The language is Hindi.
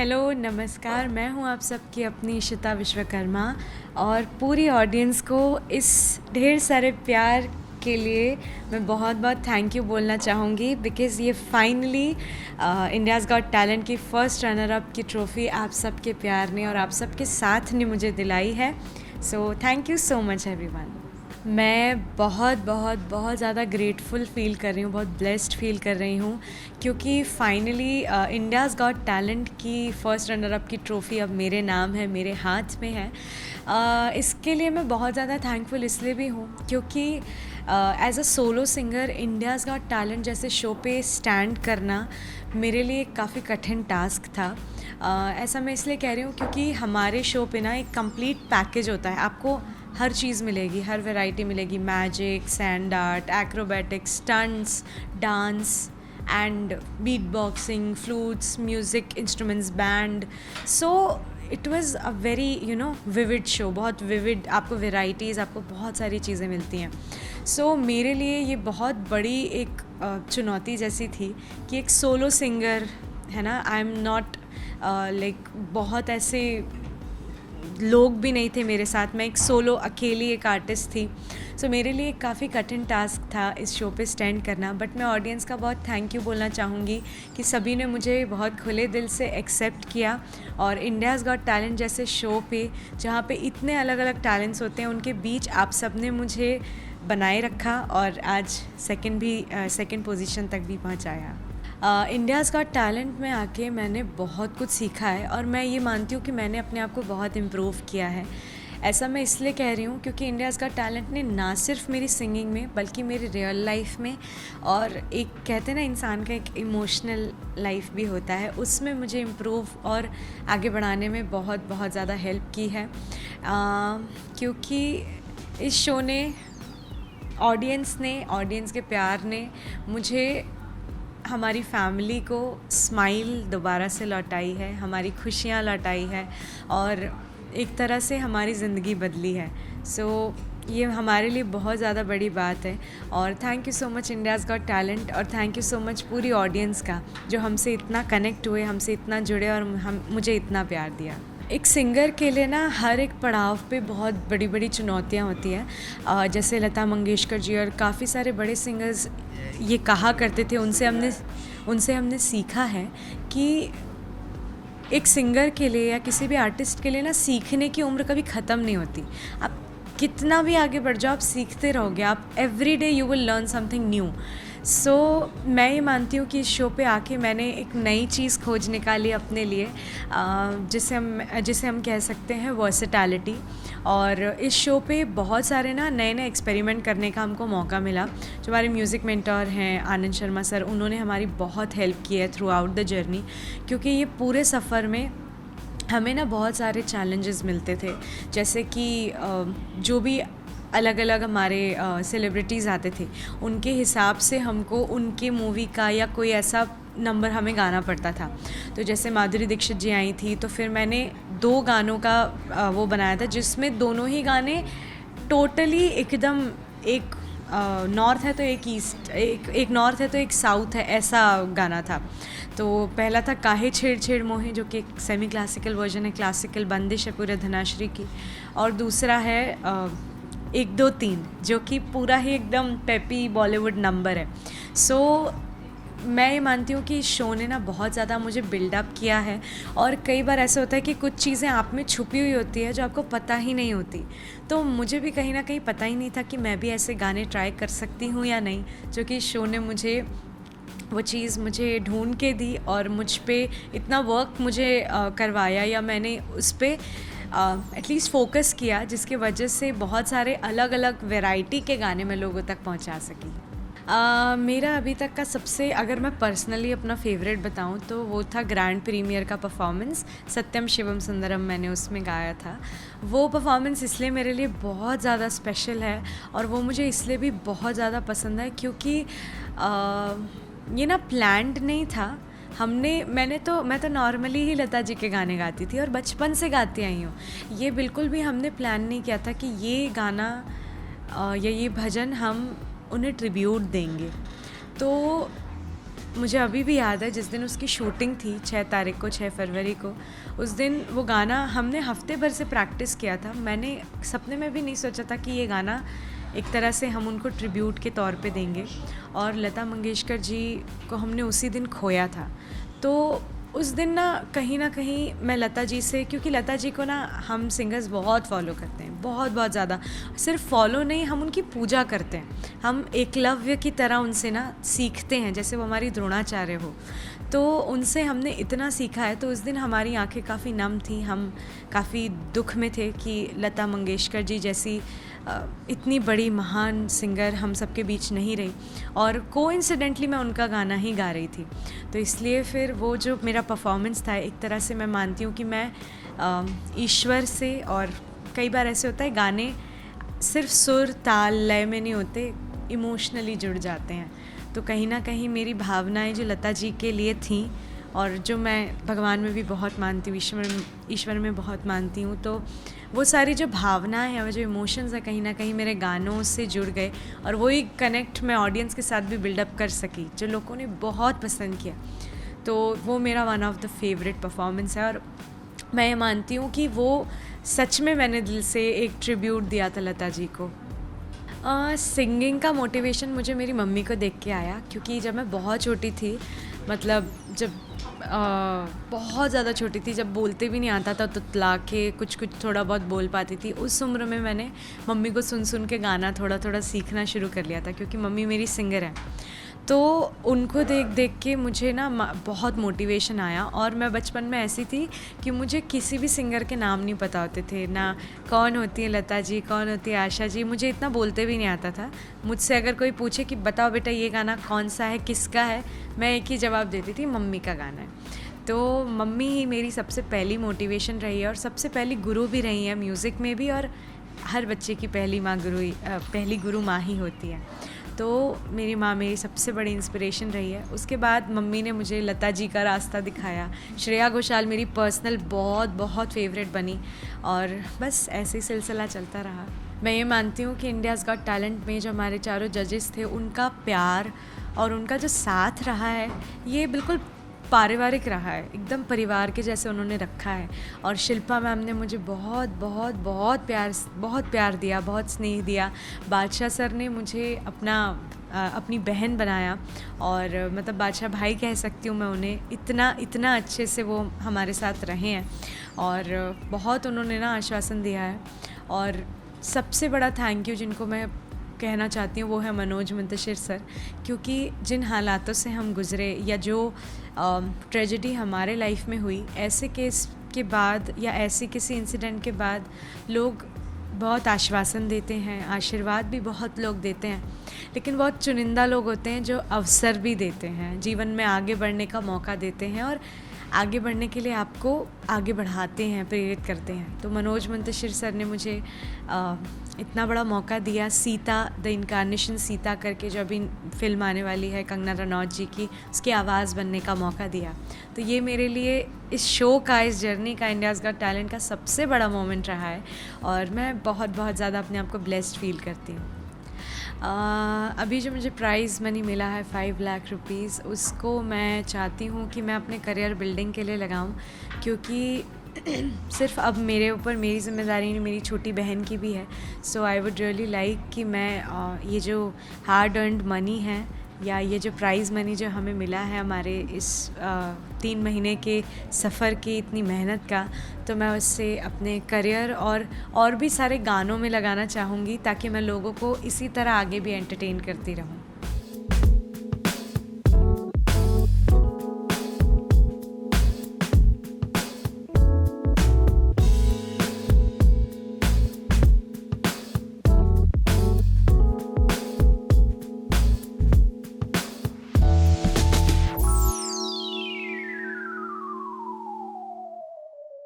हेलो, नमस्कार। मैं हूँ आप सबकी अपनी इशिता विश्वकर्मा और पूरी ऑडियंस को इस ढेर सारे प्यार के लिए मैं बहुत बहुत थैंक यू बोलना चाहूँगी बिकॉज़ ये फाइनली इंडियाज़ गॉट टैलेंट की फ़र्स्ट रनर अप की ट्रॉफ़ी आप सबके प्यार ने और आप सबके साथ ने मुझे दिलाई है। So thank you so much everyone. मैं बहुत ज़्यादा ग्रेटफुल फ़ील कर रही हूँ, बहुत ब्लेस्ड फ़ील कर रही हूँ क्योंकि फाइनली इंडियाज़ गॉट टैलेंट की फ़र्स्ट रनर अप की ट्रॉफ़ी अब मेरे नाम है, मेरे हाथ में है। इसके लिए मैं बहुत ज़्यादा थैंकफुल इसलिए भी हूँ क्योंकि as a solo singer India's got talent जैसे शो पे स्टैंड करना मेरे लिए काफ़ी कठिन टास्क था। ऐसा मैं इसलिए कह रही हूँ क्योंकि हमारे शो पे ना एक कंप्लीट पैकेज होता है, आपको हर चीज़ मिलेगी, हर वैरायटी मिलेगी, magic, sand art, acrobatics, stunts, dance and beat boxing, flutes, music instruments, band. So it was a very vivid show, बहुत विविड, आपको वेराइटीज़, आपको बहुत सारी चीज़ें मिलती हैं। सो मेरे लिए ये बहुत बड़ी एक चुनौती जैसी थी कि एक सोलो सिंगर है ना, आई एम नॉट लाइक बहुत ऐसे लोग भी नहीं थे मेरे साथ, मैं एक सोलो अकेली एक आर्टिस्ट थी। सो मेरे लिए काफ़ी कठिन टास्क था इस शो पे स्टैंड करना, बट मैं ऑडियंस का बहुत थैंक यू बोलना चाहूँगी कि सभी ने मुझे बहुत खुले दिल से एक्सेप्ट किया और इंडियाज़ गॉट टैलेंट जैसे शो पे जहाँ पे इतने अलग अलग टैलेंट्स होते हैं उनके बीच आप सब ने मुझे बनाए रखा और आज सेकंड पोजीशन तक भी पहुँचाया। इंडियाज़ गॉट टैलेंट में आके मैंने बहुत कुछ सीखा है और मैं ये मानती हूँ कि मैंने अपने आप को बहुत इम्प्रूव किया है। ऐसा मैं इसलिए कह रही हूँ क्योंकि इंडियाज़ गॉट टैलेंट ने ना सिर्फ मेरी सिंगिंग में बल्कि मेरी रियल लाइफ में और एक कहते हैं ना इंसान का एक इमोशनल लाइफ भी होता है, उसमें मुझे इम्प्रूव और आगे बढ़ाने में बहुत ज़्यादा हेल्प की है। क्योंकि इस शो ने ऑडियंस के प्यार ने मुझे हमारी फैमिली को स्माइल दोबारा से लौटाई है, हमारी खुशियाँ लौटाई है और एक तरह से हमारी ज़िंदगी बदली है। सो ये हमारे लिए बहुत ज़्यादा बड़ी बात है और thank you so much India's got talent और थैंक यू सो मच पूरी ऑडियंस का जो हमसे इतना कनेक्ट हुए, हमसे इतना जुड़े और मुझे इतना प्यार दिया। एक सिंगर के लिए ना हर एक पड़ाव पे बहुत बड़ी बड़ी चुनौतियाँ होती हैं। जैसे लता मंगेशकर जी और काफ़ी सारे बड़े सिंगर्स ये कहा करते थे, उनसे हमने सीखा है कि एक सिंगर के लिए या किसी भी आर्टिस्ट के लिए ना सीखने की उम्र कभी ख़त्म नहीं होती। आप कितना भी आगे बढ़ जाओ, आप सीखते रहोगे, आप every day you will learn something new. So मैं ये मानती हूँ कि इस शो पे आके मैंने एक नई चीज़ खोज निकाली अपने लिए, जिसे हम कह सकते हैं वर्सेटैलिटी। और इस शो पे बहुत सारे ना नए एक्सपेरिमेंट करने का हमको मौका मिला। जो हमारे म्यूज़िक मेंटर हैं आनंद शर्मा सर, उन्होंने हमारी बहुत हेल्प की है थ्रू आउट द जर्नी क्योंकि ये पूरे सफ़र में हमें ना बहुत सारे चैलेंजेस मिलते थे। जैसे कि जो भी अलग अलग हमारे सेलिब्रिटीज़ आते थे उनके हिसाब से हमको उनके मूवी का या कोई ऐसा नंबर हमें गाना पड़ता था। तो जैसे माधुरी दीक्षित जी आई थी तो फिर मैंने 2 गानों का वो बनाया था जिसमें दोनों ही गाने टोटली एकदम, एक नॉर्थ है तो एक ईस्ट, एक नॉर्थ है तो एक साउथ है, ऐसा गाना था। तो पहला था काहे छेड़ छेड़ मोहे जो कि एक सेमी क्लासिकल वर्जन है, क्लासिकल बंदिश है पूरे धनाश्री की, और दूसरा है 1 2 3 जो कि पूरा ही एकदम पेपी बॉलीवुड नंबर है। सो मैं ये मानती हूँ कि इस शो ने ना बहुत ज़्यादा मुझे बिल्डअप किया है और कई बार ऐसा होता है कि कुछ चीज़ें आप में छुपी हुई होती है जो आपको पता ही नहीं होती। तो मुझे भी कहीं ना कहीं पता ही नहीं था कि मैं भी ऐसे गाने ट्राई कर सकती हूँ या नहीं, जो कि इस शो ने मुझे वो चीज़ मुझे ढूंढ के दी और मुझ पे इतना वर्क मुझे करवाया या मैंने उस पर एटलीस्ट फोकस किया जिसकी वजह से बहुत सारे अलग अलग वैरायटी के गाने मैं लोगों तक पहुंचा सकी। मेरा अभी तक का सबसे, अगर मैं पर्सनली अपना फेवरेट बताऊं तो वो था ग्रैंड प्रीमियर का परफॉर्मेंस, सत्यम शिवम सुंदरम मैंने उसमें गाया था। वो परफॉर्मेंस इसलिए मेरे लिए बहुत ज़्यादा स्पेशल है और वो मुझे इसलिए भी बहुत ज़्यादा पसंद है क्योंकि ये ना प्लान्ड नहीं था। मैं तो नॉर्मली ही लता जी के गाने गाती थी और बचपन से गाती आई हूँ। ये बिल्कुल भी हमने प्लान नहीं किया था कि ये गाना या ये भजन हम उन्हें ट्रिब्यूट देंगे। तो मुझे अभी भी याद है जिस दिन उसकी शूटिंग थी 6 फरवरी को, उस दिन वो गाना हमने हफ्ते भर से प्रैक्टिस किया था। मैंने सपने में भी नहीं सोचा था कि ये गाना एक तरह से हम उनको ट्रिब्यूट के तौर पे देंगे, और लता मंगेशकर जी को हमने उसी दिन खोया था। तो उस दिन ना कहीं मैं लता जी से, क्योंकि लता जी को ना हम सिंगर्स बहुत फॉलो करते हैं, बहुत ज़्यादा, सिर्फ फॉलो नहीं, हम उनकी पूजा करते हैं। हम एकलव्य की तरह उनसे ना सीखते हैं, जैसे वो हमारी द्रोणाचार्य हो। तो उनसे हमने इतना सीखा है। तो उस दिन हमारी आंखें काफ़ी नम थी, हम काफ़ी दुख में थे कि लता मंगेशकर जी जैसी इतनी बड़ी महान सिंगर हम सबके बीच नहीं रही, और कोइंसिडेंटली मैं उनका गाना ही गा रही थी। तो इसलिए फिर वो जो मेरा परफॉर्मेंस था, एक तरह से मैं मानती हूँ कि मैं ईश्वर से, और कई बार ऐसे होता है गाने सिर्फ सुर ताल लय में नहीं होते, इमोशनली जुड़ जाते हैं। तो कहीं ना कहीं मेरी भावनाएं जो लता जी के लिए थीं, और जो मैं भगवान में भी बहुत मानती हूँ, ईश्वर में बहुत मानती हूँ, तो वो सारी जो भावनाएं हैं, वो जो इमोशंस हैं, कहीं ना कहीं मेरे गानों से जुड़ गए, और वही कनेक्ट मैं ऑडियंस के साथ भी बिल्डअप कर सकी, जो लोगों ने बहुत पसंद किया। तो वो मेरा one of the favourite performance है, और मैं ये मानती हूँ कि वो सच में मैंने दिल से एक ट्रिब्यूट दिया था लता जी को। सिंगिंग का मोटिवेशन मुझे मेरी मम्मी को देख के आया, क्योंकि जब मैं बहुत छोटी थी, मतलब जब बहुत ज़्यादा छोटी थी, जब बोलते भी नहीं आता था, तुतला के कुछ थोड़ा बहुत बोल पाती थी, उस उम्र में मैंने मम्मी को सुन के गाना थोड़ा सीखना शुरू कर लिया था, क्योंकि मम्मी मेरी सिंगर है। तो उनको देख के मुझे ना बहुत मोटिवेशन आया, और मैं बचपन में ऐसी थी कि मुझे किसी भी सिंगर के नाम नहीं पता होते थे, ना कौन होती है लता जी, कौन होती है आशा जी, मुझे इतना बोलते भी नहीं आता था। मुझसे अगर कोई पूछे कि बताओ बेटा ये गाना कौन सा है, किसका है, मैं एक ही जवाब देती थी, मम्मी का गाना है। तो मम्मी ही मेरी सबसे पहली मोटिवेशन रही है, और सबसे पहली गुरु भी रही है म्यूज़िक में भी, और हर बच्चे की पहली गुरु माँ ही होती है। तो मेरी माँ मेरी सबसे बड़ी इंस्पिरेशन रही है। उसके बाद मम्मी ने मुझे लता जी का रास्ता दिखाया। श्रेया घोषाल मेरी पर्सनल बहुत फेवरेट बनी, और बस ऐसे ही सिलसिला चलता रहा। मैं ये मानती हूँ कि इंडियाज़ गॉट टैलेंट में जो हमारे चारों जजेस थे, उनका प्यार और उनका जो साथ रहा है, ये बिल्कुल पारिवारिक रहा है, एकदम परिवार के जैसे उन्होंने रखा है। और शिल्पा मैम ने मुझे बहुत प्यार दिया, बहुत स्नेह दिया। बादशाह सर ने मुझे अपनी बहन बनाया, और मतलब बादशाह भाई कह सकती हूँ मैं उन्हें, इतना अच्छे से वो हमारे साथ रहे हैं, और बहुत उन्होंने ना आश्वासन दिया है। और सबसे बड़ा थैंक यू जिनको मैं कहना चाहती हूँ, वो है मनोज मुंतशिर सर, क्योंकि जिन हालातों से हम गुज़रे, या जो ट्रेजेडी हमारे लाइफ में हुई, ऐसे केस के बाद या ऐसे किसी इंसिडेंट के बाद लोग बहुत आश्वासन देते हैं, आशीर्वाद भी बहुत लोग देते हैं, लेकिन बहुत चुनिंदा लोग होते हैं जो अवसर भी देते हैं, जीवन में आगे बढ़ने का मौका देते हैं, और आगे बढ़ने के लिए आपको आगे बढ़ाते हैं, प्रेरित करते हैं। तो मनोज मुंतशिर सर ने मुझे इतना बड़ा मौका दिया, सीता द इनकारनेशन सीता करके जो अभी फिल्म आने वाली है कंगना रनौत जी की, उसकी आवाज़ बनने का मौका दिया। तो ये मेरे लिए इस शो का, इस जर्नी का, इंडियाज़ गॉट टैलेंट का सबसे बड़ा मोमेंट रहा है, और मैं बहुत ज़्यादा अपने आप को ब्लेस्ड फील करती हूँ। अभी जो मुझे प्राइज़ मनी मिला है 5 लाख रुपीज़, उसको मैं चाहती हूँ कि मैं अपने करियर बिल्डिंग के लिए लगाऊँ, क्योंकि सिर्फ अब मेरे ऊपर मेरी ज़िम्मेदारी नहीं, मेरी छोटी बहन की भी है। सो आई वुड रियली लाइक कि मैं ये जो हार्ड अर्नड मनी है, या ये जो प्राइज़ मनी जो हमें मिला है हमारे इस 3 महीने के सफ़र की इतनी मेहनत का, तो मैं उससे अपने करियर और भी सारे गानों में लगाना चाहूँगी, ताकि मैं लोगों को इसी तरह आगे भी एंटरटेन करती रहूँ।